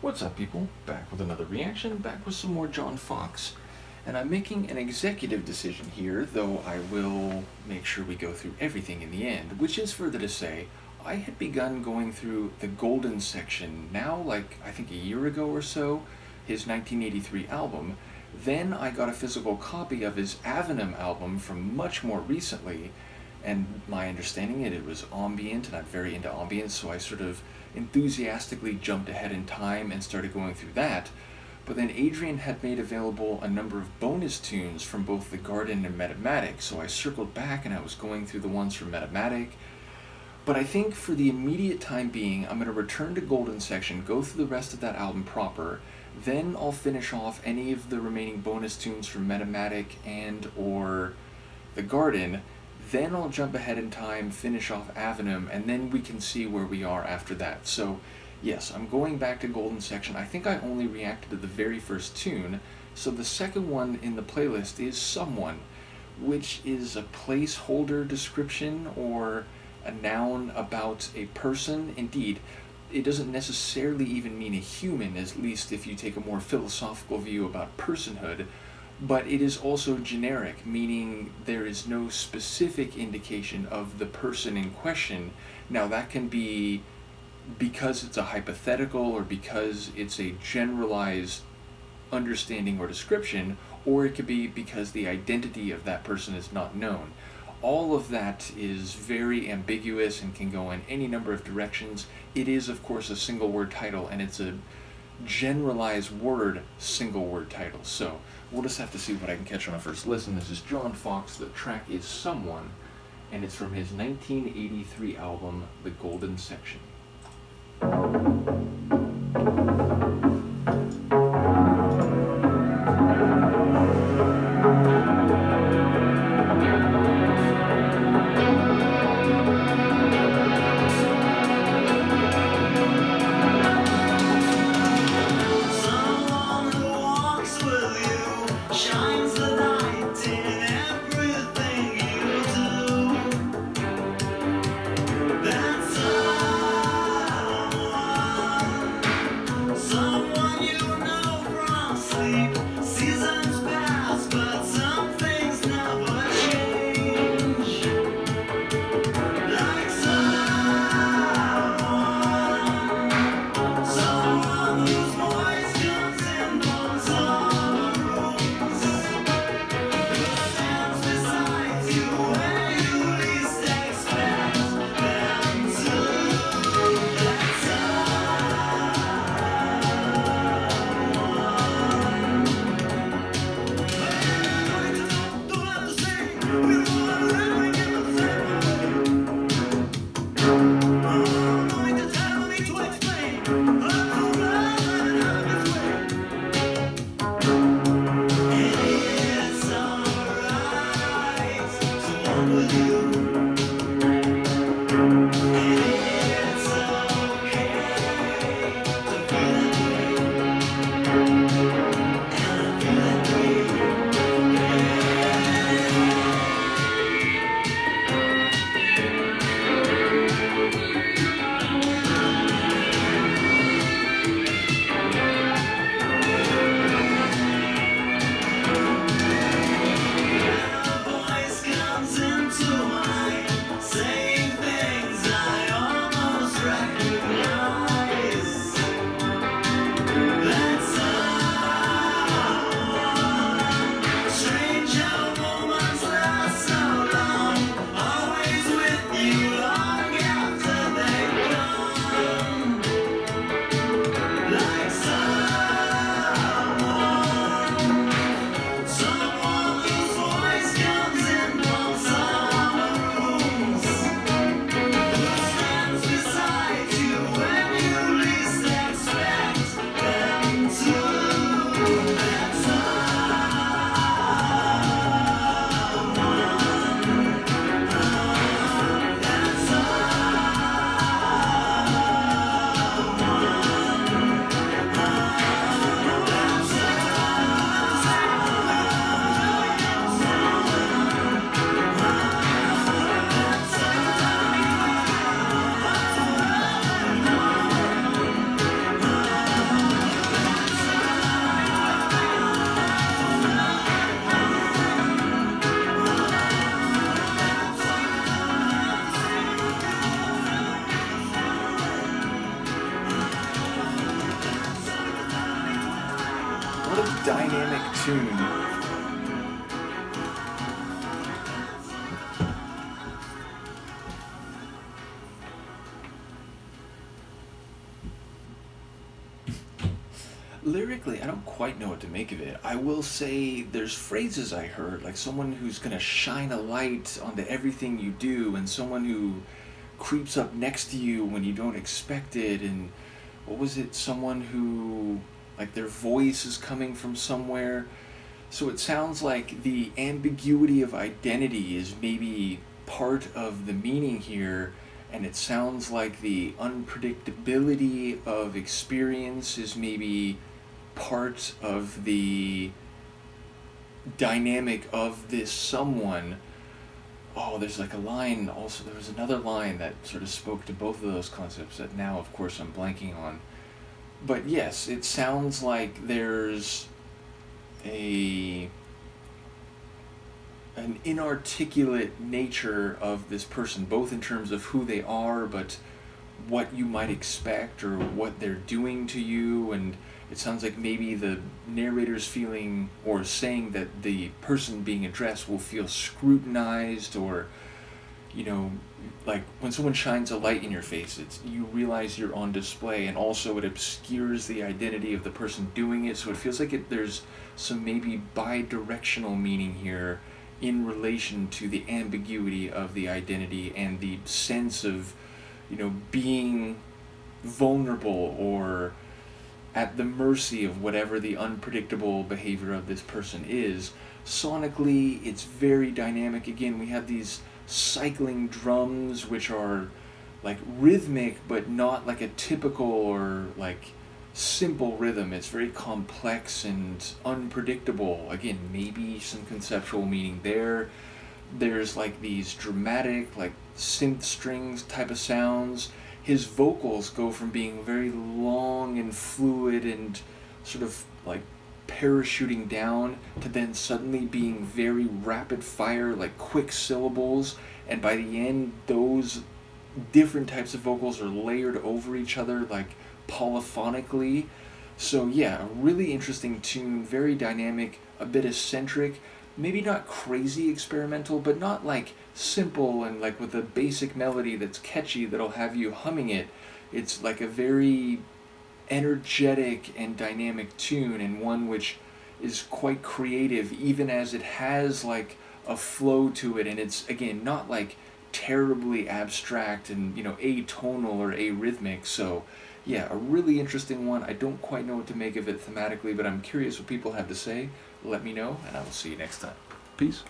What's up, people? Back with another reaction, back with some more John Foxx. And I'm making an executive decision here, though I will make sure we go through everything in the end, which is further to say, I had begun going through the Golden section now, like I think a year ago or so, his 1983 album. Then I got a physical copy of his Avenham album from much more recently, and my understanding it was ambient, and I'm very into ambience, so I sort of enthusiastically jumped ahead in time and started going through that. But then Adrian had made available a number of bonus tunes from both The Garden and Metamatic, so I circled back and I was going through the ones from Metamatic. But I think for the immediate time being, I'm going to return to Golden section, go through the rest of that album proper, then I'll finish off any of the remaining bonus tunes from Metamatic and or The Garden. Then I'll jump ahead in time, finish off Avenham, and then we can see where we are after that. So, yes, I'm going back to Golden section. I think I only reacted to the very first tune, so the second one in the playlist is Someone, which is a placeholder description or a noun about a person. Indeed, it doesn't necessarily even mean a human, at least if you take a more philosophical view about personhood. But it is also generic, meaning there is no specific indication of the person in question. Now that can be because it's a hypothetical or because it's a generalized understanding or description, or it could be because the identity of that person is not known. All of that is very ambiguous and can go in any number of directions. It is, of course, a single word title, and it's a generalized word single word title, so we'll just have to see what I can catch on a first listen. This is John Foxx, the track is Someone, and it's from his 1983 album, The Golden Section. dynamic tune. Lyrically, I don't quite know what to make of it. I will say there's phrases I heard, like someone who's gonna shine a light onto everything you do, and someone who creeps up next to you when you don't expect it, and what was it? Someone who, like, their voice is coming from somewhere. So it sounds like the ambiguity of identity is maybe part of the meaning here, and it sounds like the unpredictability of experience is maybe part of the dynamic of this someone. Oh, there's like a line also, there was another line that sort of spoke to both of those concepts that now, of course, I'm blanking on. But yes, it sounds like there's a an inarticulate nature of this person, both in terms of who they are, but what you might expect or what they're doing to you. And it sounds like maybe the narrator's feeling or saying that the person being addressed will feel scrutinized, or, you know, like when someone shines a light in your face, it's, you realize you're on display, and also it obscures the identity of the person doing it. So it feels like there's some maybe bi-directional meaning here in relation to the ambiguity of the identity and the sense of, you know, being vulnerable or at the mercy of whatever the unpredictable behavior of this person is. Sonically, it's very dynamic. Again, we have these cycling drums which are like rhythmic, but not like a typical or like simple rhythm. It's very complex and unpredictable. Again, maybe some conceptual meaning there. There's like these dramatic, like synth strings type of sounds. His vocals go from being very long and fluid and sort of like parachuting down to then suddenly being very rapid fire, like quick syllables. And by the end, those different types of vocals are layered over each other, like polyphonically. So yeah, a really interesting tune, very dynamic, a bit eccentric, maybe not crazy experimental, but not like simple and like with a basic melody that's catchy that'll have you humming it. It's like a very energetic and dynamic tune, and one which is quite creative even as it has like a flow to it, and it's again not like terribly abstract and, you know, atonal or arrhythmic. So yeah, a really interesting one. I don't quite know what to make of it thematically, but I'm curious what people have to say. Let me know, and I will see you next time. Peace.